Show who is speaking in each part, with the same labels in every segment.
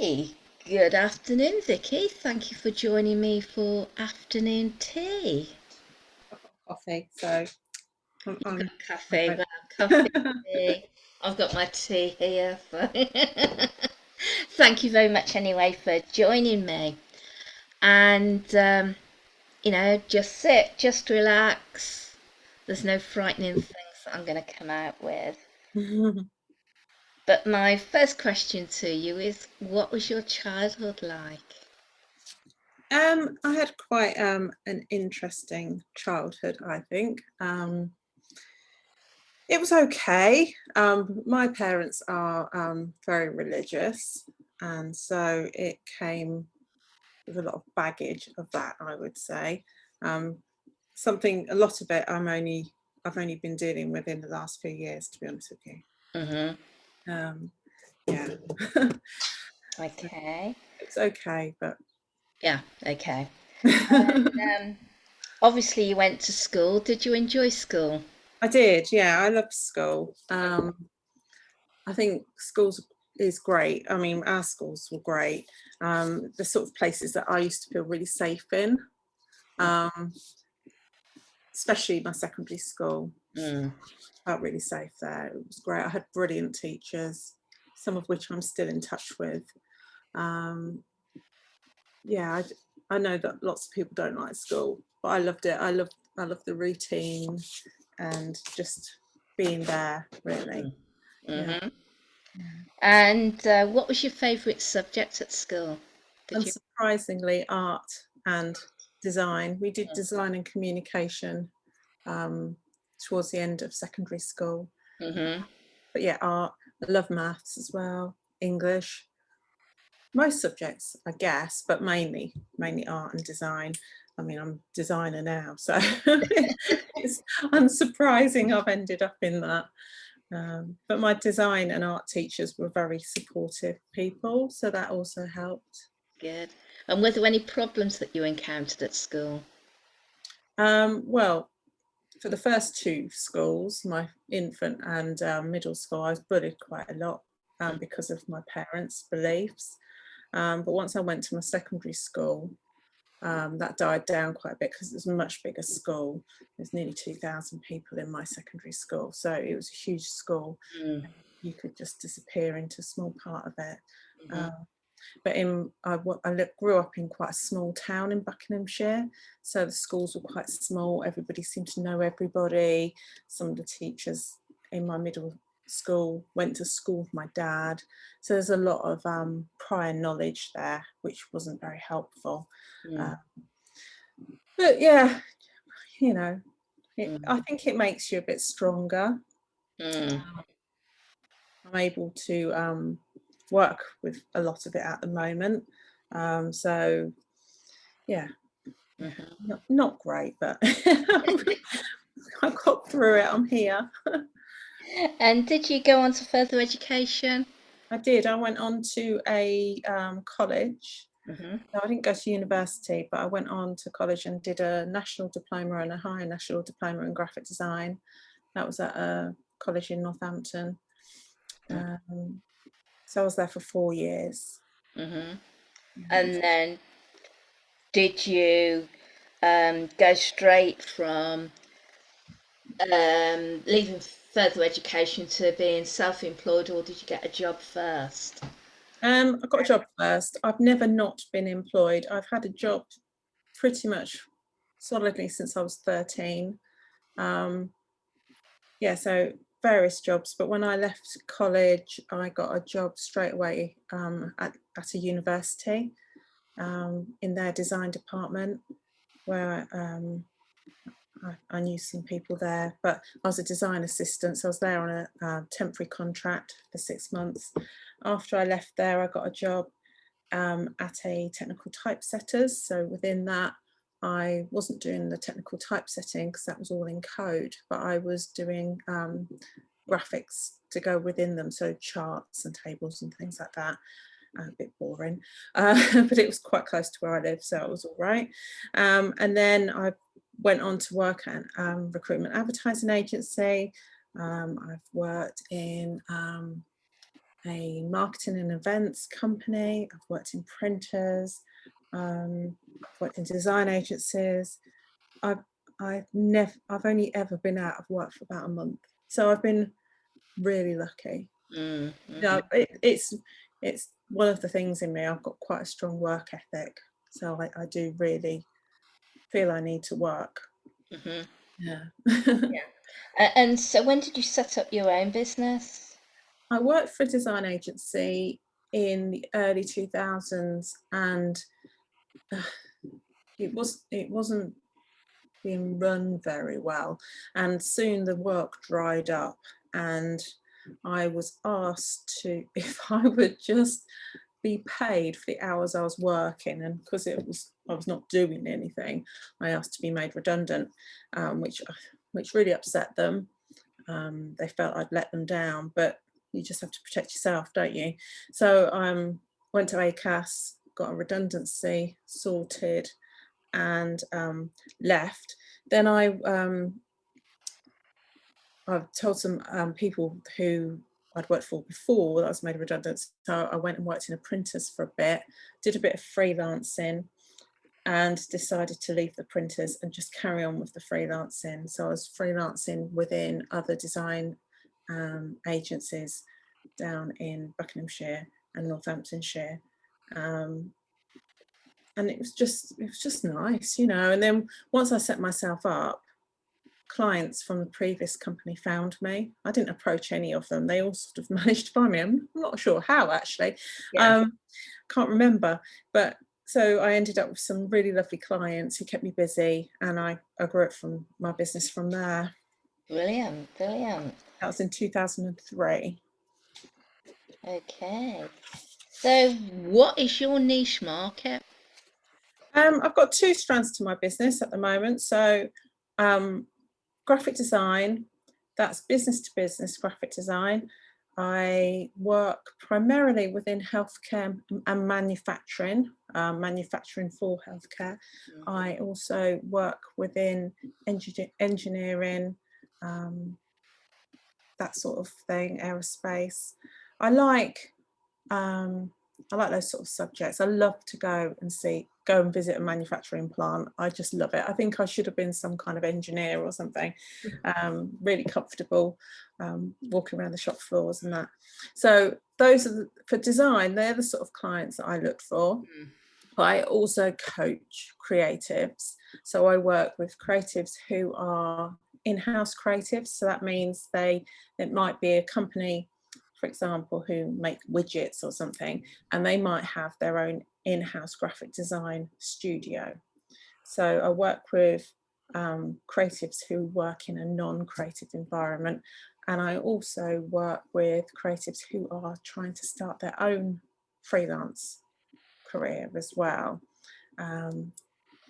Speaker 1: Hey, good afternoon, Vicky. Thank you for joining me for afternoon tea.
Speaker 2: Coffee, so
Speaker 1: You've got
Speaker 2: I'm
Speaker 1: coffee, well, coffee, tea. I've got my tea here. Thank you very much anyway for joining me. And, just sit, just relax. There's no frightening things that I'm going to come out with. But my first question to you is, what was your childhood like?
Speaker 2: I had quite an interesting childhood, I think. It was okay. My parents are very religious, and so it came with a lot of baggage of that, I would say. Um, a lot of it I've only been dealing with in the last few years, to be honest with you.
Speaker 1: Hmm.
Speaker 2: Um, yeah. So
Speaker 1: Okay.
Speaker 2: it's okay, but
Speaker 1: Yeah, okay. Um, Obviously, you went to school. Did you enjoy school?
Speaker 2: I did, yeah. I loved school. I think schools is great. I mean, our schools were great. The sort of places that I used to feel really safe in, um, especially my secondary school.
Speaker 1: Mm.
Speaker 2: Felt really safe there. It was great. I had brilliant teachers, some of which I'm still in touch with. Um, yeah, I know that lots of people don't like school, but I loved it. I loved the routine and just being there. Really, yeah.
Speaker 1: Mm-hmm.
Speaker 2: Yeah.
Speaker 1: And what was your favourite subject at school? Did you?
Speaker 2: Unsurprisingly, art and design. We did design and communication um, towards the end of secondary school.
Speaker 1: Mm-hmm.
Speaker 2: But yeah, art. I love maths as well, English, most subjects, I guess, but mainly art and design. I mean, I'm a designer now, so it's unsurprising I've ended up in that. But my design and art teachers were very supportive people, so that also helped.
Speaker 1: Good. And were there any problems that you encountered at school?
Speaker 2: Well, for the first two schools, my infant and middle school, I was bullied quite a lot because of my parents' beliefs. But once I went to my secondary school, that died down quite a bit because it was a much bigger school. There's nearly 2,000 people in my secondary school, so it was a huge school.
Speaker 1: Mm.
Speaker 2: You could just disappear into a small part of it.
Speaker 1: Hmm.
Speaker 2: But grew up in quite a small town in Buckinghamshire, so the schools were quite small. Everybody seemed to know everybody. Some of the teachers in my middle school went to school with my dad, so there's a lot of prior knowledge there, which wasn't very helpful.
Speaker 1: Mm.
Speaker 2: Uh, but yeah, you know, I
Speaker 1: Mm.
Speaker 2: think it makes you a bit stronger.
Speaker 1: Mm.
Speaker 2: I'm able to work with a lot of it at the moment. So yeah, yeah,
Speaker 1: Hmm.
Speaker 2: not great, but I got through it. I'm here.
Speaker 1: And did you go on to further education?
Speaker 2: I did. I went on to a college.
Speaker 1: Hmm.
Speaker 2: No, I didn't go to university, but I went on to college and did a national diploma and a higher national diploma in graphic design. That was at a college in Northampton. Um, so I was there for 4 years.
Speaker 1: Hmm.
Speaker 2: Yeah, it was.
Speaker 1: And then did you go straight from leaving further education to being self-employed, or did you get a job first?
Speaker 2: I got a job first. I've never not been employed. I've had a job pretty much solidly since I was 13. Um, yeah, so various jobs. But when I left college, I got a job straight away at a university in their design department, where I knew some people there. But I was a design assistant, so I was there on a temporary contract for 6 months. After I left there, I got a job at a technical typesetters. So within that, I wasn't doing the technical typesetting because that was all in code, but I was doing graphics to go within them, so charts and tables and things like that. A bit boring, but it was quite close to where I live, so it was all right. And then I went on to work at recruitment advertising agency. I've worked in a marketing and events company. I've worked in printers. I've worked in design agencies. I've only ever been out of work for about a month, so I've been really lucky.
Speaker 1: Mm-hmm.
Speaker 2: No, it's one of the things in me. I've got quite a strong work ethic, so I do really feel I need to work.
Speaker 1: Mm-hmm.
Speaker 2: Yeah.
Speaker 1: And so when did you set up your own business?
Speaker 2: I worked for a design agency in the early 2000s, and uh, it wasn't being run very well, and soon the work dried up, and I was asked to if I would just be paid for the hours I was working, and because I was not doing anything, I asked to be made redundant, which really upset them. They felt I'd let them down, but you just have to protect yourself, don't you? So went to ACAS, got a redundancy sorted, and left. Then I've told some people who I'd worked for before that I was made redundant. So I went and worked in a printers for a bit, did a bit of freelancing, and decided to leave the printers and just carry on with the freelancing. So I was freelancing within other design agencies down in Buckinghamshire and Northamptonshire. And it was just nice, you know. And then once I set myself up, clients from the previous company found me. I didn't approach any of them. They all sort of managed to find me. I'm not sure how, actually.
Speaker 1: Yeah.
Speaker 2: Can't remember. But so I ended up with some really lovely clients who kept me busy, and I grew up from my business from there.
Speaker 1: Brilliant, brilliant.
Speaker 2: That was in 2003.
Speaker 1: Okay. So what is your niche market?
Speaker 2: I've got two strands to my business at the moment. So graphic design, that's business to business graphic design. I work primarily within healthcare and manufacturing, manufacturing for healthcare. I also work within engineering, that sort of thing, aerospace. I like I like those sort of subjects. I love to go and visit a manufacturing plant. I just love it. I think I should have been some kind of engineer or something. Really comfortable, walking around the shop floors and that. So those are for design. They're the sort of clients that I look for. But I also coach creatives. So I work with creatives who are in-house creatives. So that means it might be a company, for example, who make widgets or something, and they might have their own in-house graphic design studio. So I work with creatives who work in a non-creative environment, and I also work with creatives who are trying to start their own freelance career as well.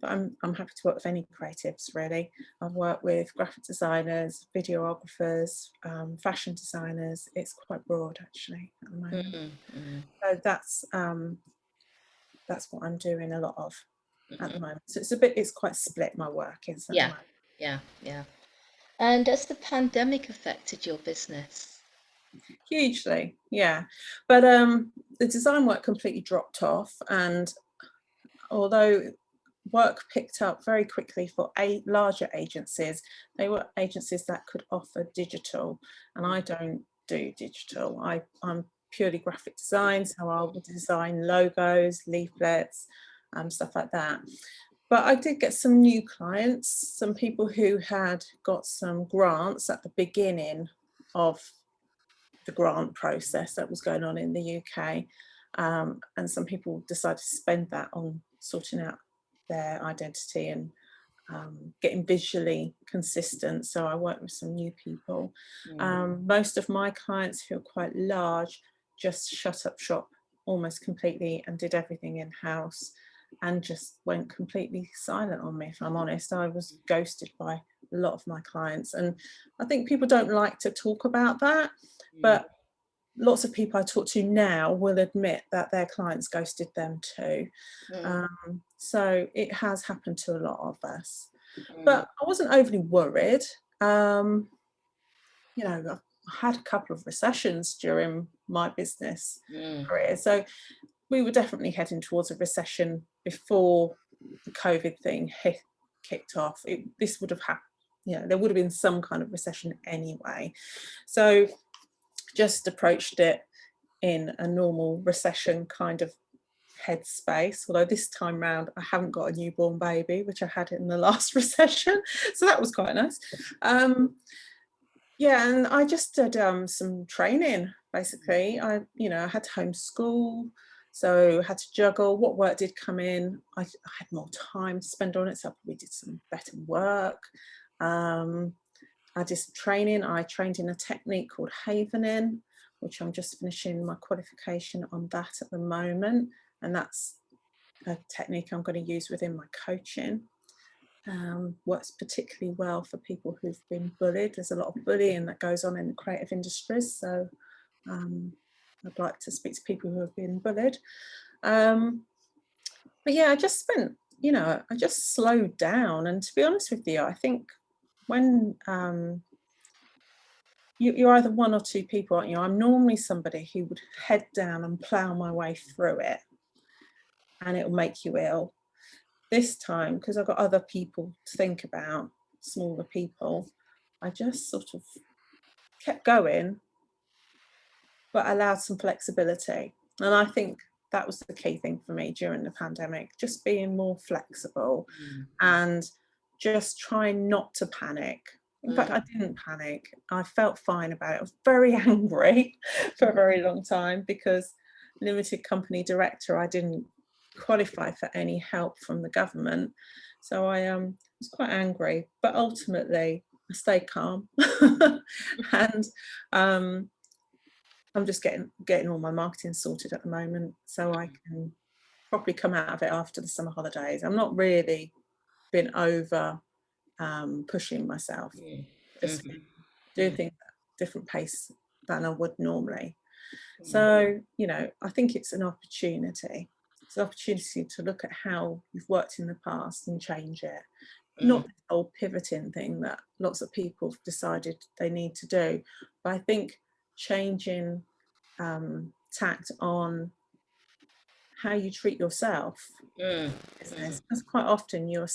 Speaker 2: But I'm happy to work with any creatives, really. I've worked with graphic designers, videographers, fashion designers. It's quite broad, actually, at the moment. So that's what I'm doing a lot of at the moment. So it's quite split, my work is at the
Speaker 1: Yeah,
Speaker 2: moment.
Speaker 1: yeah, yeah. And has the pandemic affected your business?
Speaker 2: Hugely, yeah. But the design work completely dropped off, and although work picked up very quickly for larger agencies, they were agencies that could offer digital, and I don't do digital. I'm purely graphic design, so I will design logos, leaflets, stuff like that. But I did get some new clients, some people who had got some grants at the beginning of the grant process that was going on in the UK. And some people decided to spend that on sorting out their identity and getting visually consistent. So I worked with some new people. Most of my clients, who are quite large, just shut up shop almost completely and did everything in-house and just went completely silent on me, if I'm honest. I was ghosted by a lot of my clients, and I think people don't like to talk about that, but lots of people I talk to now will admit that their clients ghosted them too. So it has happened to a lot of us, but I wasn't overly worried. You know, I had a couple of recessions during my business career. So we were definitely heading towards a recession before the COVID thing kicked off. This would have happened, there would have been some kind of recession anyway. So just approached it in a normal recession kind of headspace, although this time round I haven't got a newborn baby, which I had in the last recession, so that was quite nice. And I just did some training. Basically, I had to homeschool, so I had to juggle what work did come in. I had more time to spend on it, so I probably did some better work. I did some training. I trained in a technique called havening, which I'm just finishing my qualification on that at the moment, and that's a technique I'm going to use within my coaching. Works particularly well for people who've been bullied. There's a lot of bullying that goes on in the creative industries, so I'd like to speak to people who have been bullied. But yeah, I just spent, I just slowed down, and to be honest with you, I think when you're either one or two people, aren't you? I'm normally somebody who would head down and plough my way through it, and it will make you ill. This time, because I've got other people to think about, smaller people, I just sort of kept going, but allowed some flexibility. And I think that was the key thing for me during the pandemic, just being more flexible and just trying not to panic. In fact, I didn't panic. I felt fine about it. I was very angry for a very long time because limited company director, I didn't qualify for any help from the government. So I was quite angry, but ultimately I stayed calm. And I'm just getting all my marketing sorted at the moment, so I can properly come out of it after the summer holidays. I'm not really been over pushing myself, just doing things at a different pace than I would normally. So, I think it's an opportunity. It's an opportunity to look at how you've worked in the past and change it. Not the whole pivoting thing that lots of people have decided they need to do, but I think changing tact on how you treat yourself business, because quite often you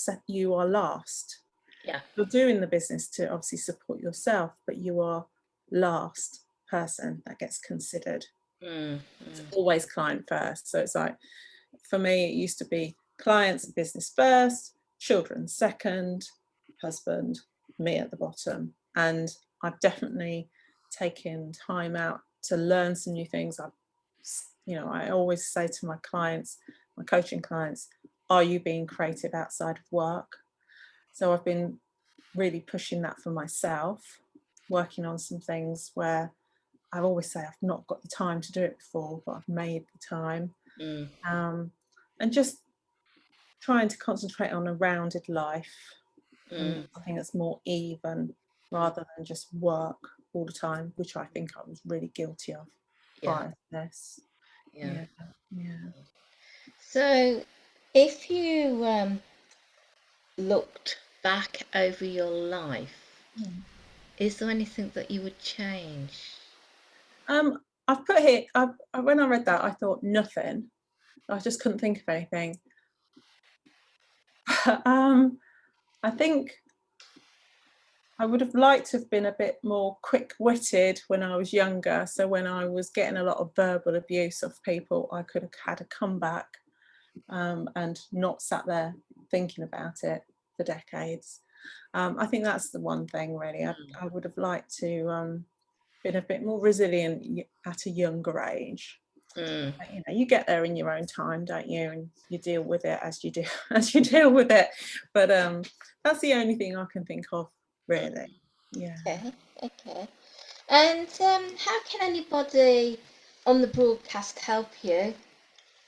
Speaker 2: are last.
Speaker 1: Yeah.
Speaker 2: You're doing the business to obviously support yourself, but you are last person that gets considered. It's always client first. So it's like, for me, it used to be clients and business first, children second, husband, me at the bottom. And I've definitely taken time out to learn some new things. I always say to my clients, my coaching clients, are you being creative outside of work? So I've been really pushing that for myself, working on some things where I always say I've not got the time to do it before, but I've made the time. And just trying to concentrate on a rounded life and something that's more even rather than just work all the time, which I think I was really guilty of prior to this. Yeah.
Speaker 1: So, if you looked back over your life, is there anything that you would change?
Speaker 2: I've put here, when I read that, I thought nothing. I just couldn't think of anything. I think I would have liked to have been a bit more quick-witted when I was younger. So when I was getting a lot of verbal abuse of people, I could have had a comeback and not sat there thinking about it for decades. I think that's the one thing, really. I would have liked to been a bit more resilient at a younger age. But, you get there in your own time, don't you? And you deal with it as you deal with it. But that's the only thing I can think of, really. Yeah.
Speaker 1: Okay. And how can anybody on the broadcast help you,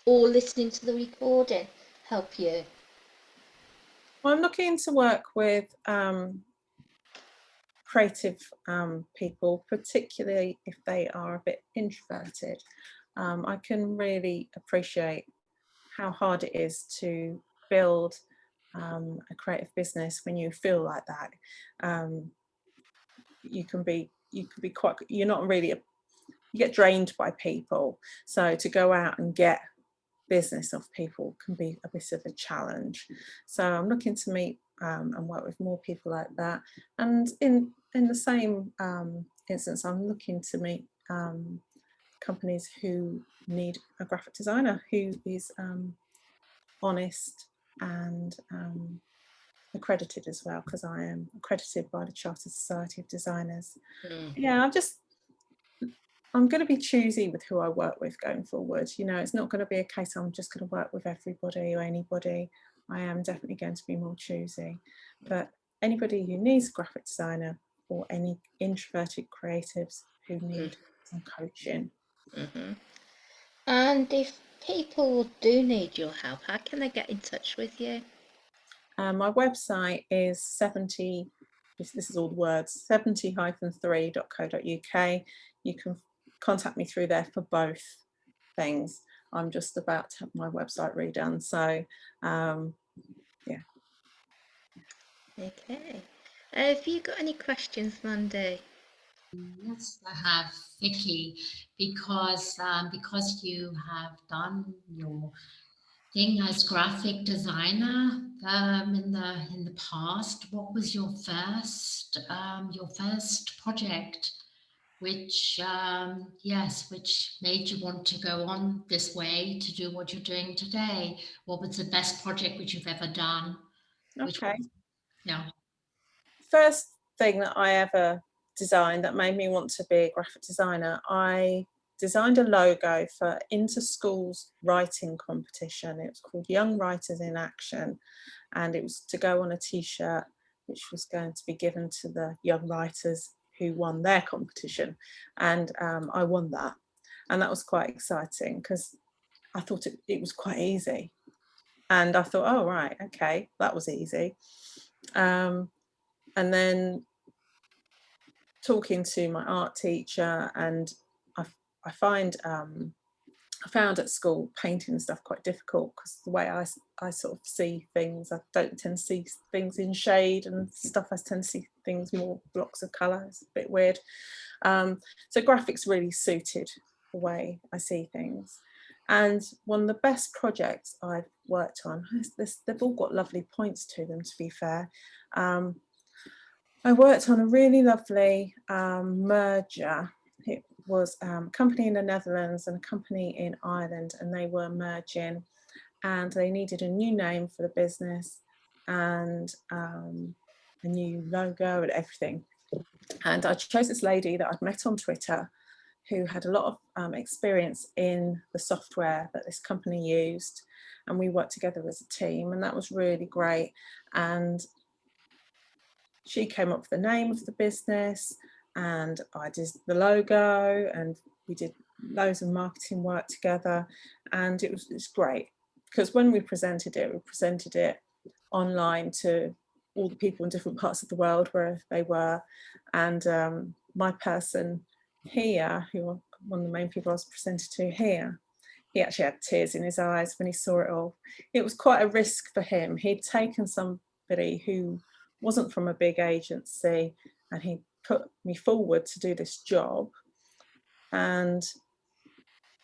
Speaker 1: or listening to the recording help you?
Speaker 2: Well, I'm looking to work with creative people, particularly if they are a bit introverted. I can really appreciate how hard it is to build a creative business when you feel like that. You can be quite, you're not really get drained by people. So to go out and get business off people can be a bit of a challenge. So I'm looking to meet and work with more people like that. And in the same instance, I'm looking to meet companies who need a graphic designer who is honest and accredited as well, because I am accredited by the Chartered Society of Designers. Yeah, I'm going to be choosy with who I work with going forward. You know, it's not going to be a case I'm just going to work with everybody or anybody. I am definitely going to be more choosy. But anybody who needs a graphic designer or any introverted creatives who need some coaching.
Speaker 1: And if people do need your help, how can they get in touch with you?
Speaker 2: My website is 70, this is all the words, 70-3.co.uk. You can contact me through there for both things. I'm just about to have my website redone, so yeah.
Speaker 1: Okay. Have you got any questions, Mandy?
Speaker 3: Yes, I have, Vicki, because you have done your thing as graphic designer in the past. What was your first project, which which made you want to go on this way to do what you're doing today? What was the best project which you've ever done?
Speaker 2: Okay.
Speaker 3: Yeah.
Speaker 2: First thing that I ever designed that made me want to be a graphic designer, I designed a logo for inter-schools writing competition. It was called Young Writers in Action, and it was to go on a t-shirt which was going to be given to the young writers who won their competition, and I won that, and that was quite exciting because I thought it was quite easy, and I thought, oh right, okay, that was easy. And then talking to my art teacher, and I found at school painting and stuff quite difficult because the way I sort of see things, I don't tend to see things in shade and stuff. I tend to see things more blocks of colour. It's a bit weird. So graphics really suited the way I see things. And one of the best projects I've worked on, they've all got lovely points to them, to be fair. I worked on a really lovely merger. It was a company in the Netherlands and a company in Ireland, and they were merging, and they needed a new name for the business and a new logo and everything. And I chose this lady that I'd met on Twitter who had a lot of experience in the software that this company used, and we worked together as a team, and that was really great. And she came up with the name of the business, and I did the logo, and we did loads of marketing work together, and it's great because when we presented it online to all the people in different parts of the world where they were, and my person here, who one of the main people I was presented to here, he actually had tears in his eyes when he saw it all. It was quite a risk for him. He'd taken somebody who wasn't from a big agency, and he put me forward to do this job, and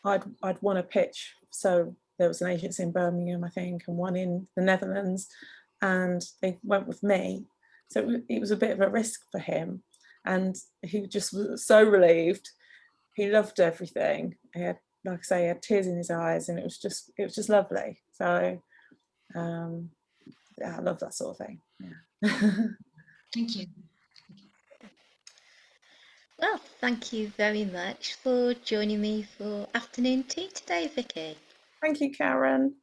Speaker 2: I'd won a pitch. So there was an agency in Birmingham, I think, and one in the Netherlands, and they went with me. So it was a bit of a risk for him, and he just was so relieved. He loved everything. He had, like I say, he had tears in his eyes, and it was just lovely. So yeah, I love that sort of thing. Yeah.
Speaker 3: Thank you.
Speaker 1: Well, thank you very much for joining me for afternoon tea today, Vicki.
Speaker 2: Thank you, Karen.